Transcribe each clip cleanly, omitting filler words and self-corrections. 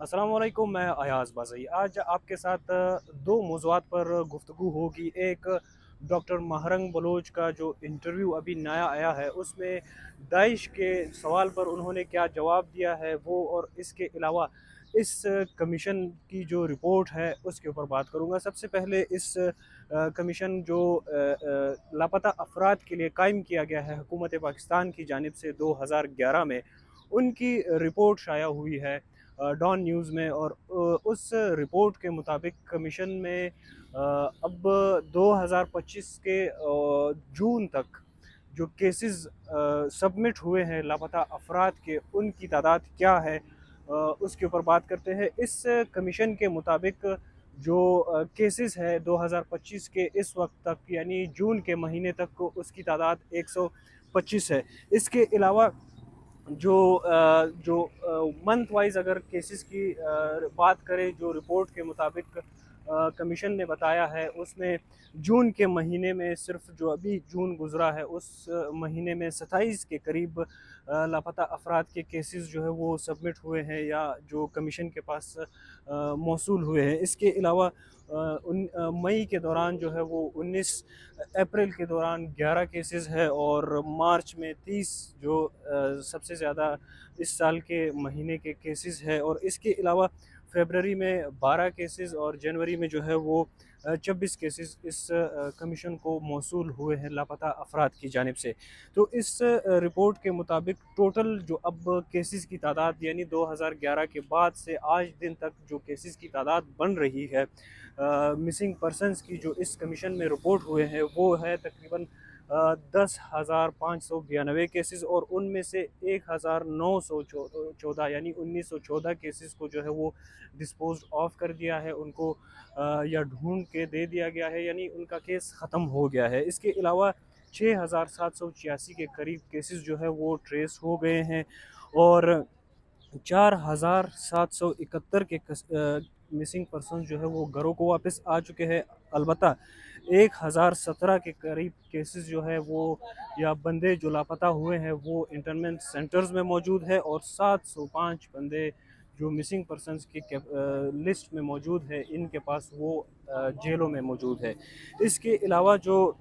अस्सलाम वालेकुम। मैं अयाज़ बाज़ई आज आपके साथ दो मौज़ूआत पर गुफ्तगू होगी। एक डॉक्टर महरंग बलोच का जो इंटरव्यू अभी नया आया है उसमें दाइश के सवाल पर उन्होंने क्या जवाब दिया है वो, और इसके अलावा इस कमीशन की जो रिपोर्ट है उसके ऊपर बात करूँगा। सबसे पहले इस कमीशन जो लापता अफराद के लिए कायम किया गया है हुकूमत पाकिस्तान की जानिब से 2011 में, उनकी रिपोर्ट शाया हुई है डॉन न्यूज़ में। और उस रिपोर्ट के मुताबिक कमीशन में अब 2025 के जून तक जो केसेस सबमिट हुए हैं लापता अफराद के, उनकी तादाद क्या है, उसके ऊपर बात करते हैं। इस कमीशन के मुताबिक जो केसेस है 2025 के इस वक्त तक, यानी जून के महीने तक, उसकी तादाद 125 है। इसके अलावा जो मंथ वाइज अगर केसेस की बात करें, जो रिपोर्ट के मुताबिक कमीशन ने बताया है, उसमें जून के महीने में सिर्फ जो अभी जून गुज़रा है उस महीने में 27 के करीब लापता अफराद के केसेस जो है वो सबमिट हुए हैं या जो कमीशन के पास मौसूल हुए हैं। इसके अलावा मई के दौरान जो है वो 19, अप्रैल के दौरान 11 केसेस है, और मार्च में 30 जो सबसे ज़्यादा इस साल के महीने के केसेस है। और इसके अलावा फरवरी में 12 केसेस और जनवरी में जो है वो 26 केसेस इस कमीशन को मौसूल हुए हैं लापता अफराद की जानिब से। तो इस रिपोर्ट के मुताबिक टोटल जो अब केसेस की तादाद, यानी 2011 के बाद से आज दिन तक जो केसेस की तादाद बन रही है मिसिंग पर्सनस की, जो इस कमीशन में रिपोर्ट हुए हैं, वो है तकरीबन 10,592 केसेस, और उनमें से 1,914 यानी 1914 केसेस को जो है वो डिस्पोज ऑफ कर दिया है, उनको या ढूंढ के दे दिया गया है, यानी उनका केस ख़त्म हो गया है। इसके अलावा 6,786 के करीब केसेस जो है वो ट्रेस हो गए हैं, और 4,771 के मिसिंग पर्सन जो है वो घरों को वापस आ चुके हैं। अलबत्ता 1,017 के करीब केसेस जो है वो, या बंदे जो लापता हुए हैं, वो इंटरनमेंट सेंटर्स में मौजूद है, और 705 बंदे जो मिसिंग पर्सनस की लिस्ट में मौजूद है, इनके पास वो जेलों में मौजूद है। इसके अलावा जो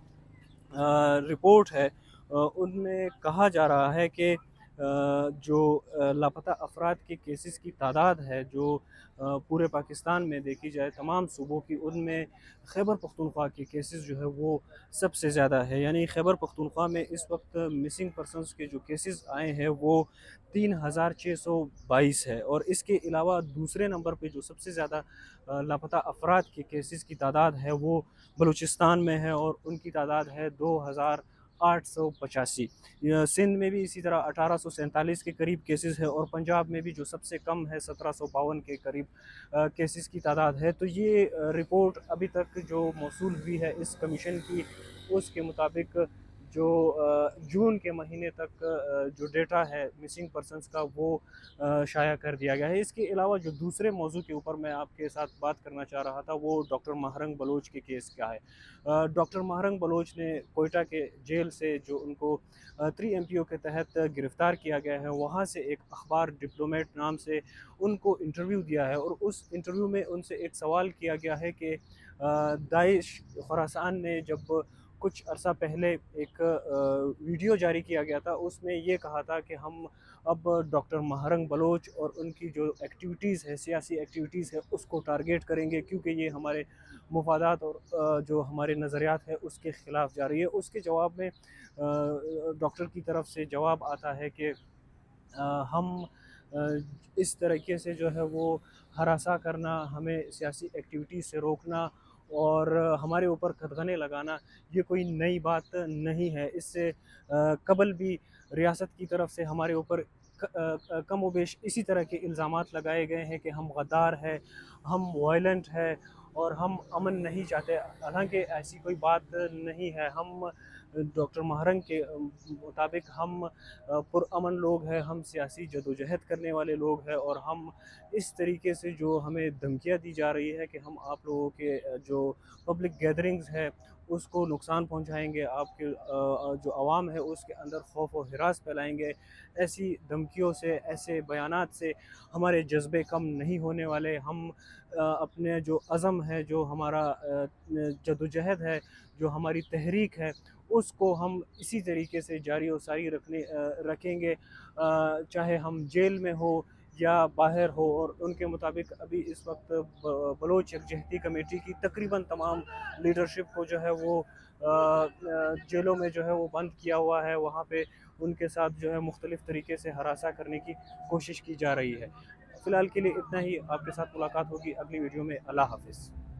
रिपोर्ट है उनमें कहा जा रहा है कि जो लापता अफराद के केसेस की तादाद है, जो पूरे पाकिस्तान में देखी जाए तमाम सूबों की, उनमें खैबर पख्तूनख्वा के केसेस जो है वो सबसे ज़्यादा है। यानी खैबर पख्तूनख्वा में इस वक्त मिसिंग पर्सनस के जो केसेस आए हैं वो 3,622 है। और इसके अलावा दूसरे नंबर पे जो सबसे ज़्यादा लापता अफराद के केसेस की तादाद है वो बलूचिस्तान में है, और उनकी तादाद है 2,885। सिंध में भी इसी तरह 1,847 के करीब केसेस है, और पंजाब में भी जो सबसे कम है 1,752 के करीब केसेस की तादाद है। तो ये रिपोर्ट अभी तक जो मौसूल हुई है इस कमीशन की, उसके मुताबिक जो जून के महीने तक जो डेटा है मिसिंग पर्सनस का, वो शाया कर दिया गया है। इसके अलावा जो दूसरे मौजू के ऊपर मैं आपके साथ बात करना चाह रहा था, वो डॉक्टर महरंग बलोच के केस क्या है। डॉक्टर महरंग बलोच ने कोयटा के जेल से जो उनको 3MPO के तहत गिरफ़्तार किया गया है, वहाँ से एक अखबार डिप्लोमेट नाम से उनको इंटरव्यू दिया है, और उस इंटरव्यू में उनसे एक सवाल किया गया है कि दाइश खुरासान ने जब कुछ अरसा पहले एक वीडियो जारी किया गया था, उसमें ये कहा था कि हम अब डॉक्टर महरंग बलोच और उनकी जो एक्टिविटीज़ है, सियासी एक्टिविटीज़ है, उसको टारगेट करेंगे, क्योंकि ये हमारे मुफादात और जो हमारे नज़रियात है उसके ख़िलाफ़ जा रही है। उसके जवाब में डॉक्टर की तरफ से जवाब आता है कि हम इस तरीके से जो है वो हरासा करना, हमें सियासी एक्टिविटीज़ से रोकना और हमारे ऊपर कदगने लगाना, ये कोई नई बात नहीं है। इससे कबल भी रियासत की तरफ से हमारे ऊपर कम व बेश इसी तरह के इल्ज़ामात लगाए गए हैं कि हम गद्दार हैं, हम वायलेंट हैं और हम अमन नहीं चाहते। हालांकि ऐसी कोई बात नहीं है। हम ڈاکٹر مہرنگ کے مطابق ہم پرامن لوگ ہیں، ہم سیاسی جدوجہد کرنے والے لوگ ہیں، اور ہم اس طریقے سے جو ہمیں دھمکیاں دی جا رہی ہے کہ ہم آپ لوگوں کے جو پبلک گیدرنگز ہے اس کو نقصان پہنچائیں گے، آپ کے جو عوام ہے اس کے اندر خوف و ہراس پھیلائیں گے، ایسی دھمکیوں سے، ایسے بیانات سے ہمارے جذبے کم نہیں ہونے والے۔ ہم اپنے جو عزم ہے، جو ہمارا جدوجہد ہے، جو ہماری تحریک ہے، اس کو ہم اسی طریقے سے جاری و ساری رکھیں گے، چاہے ہم جیل میں ہو یا باہر ہو۔ اور ان کے مطابق ابھی اس وقت بلوچ یکجہتی کمیٹی کی تقریباً تمام لیڈرشپ کو جو ہے وہ جیلوں میں جو ہے وہ بند کیا ہوا ہے، وہاں پہ ان کے ساتھ جو ہے مختلف طریقے سے ہراساں کرنے کی کوشش کی جا رہی ہے۔ فی الحال کے لیے اتنا ہی، آپ کے ساتھ ملاقات ہوگی اگلی ویڈیو میں۔ اللہ حافظ۔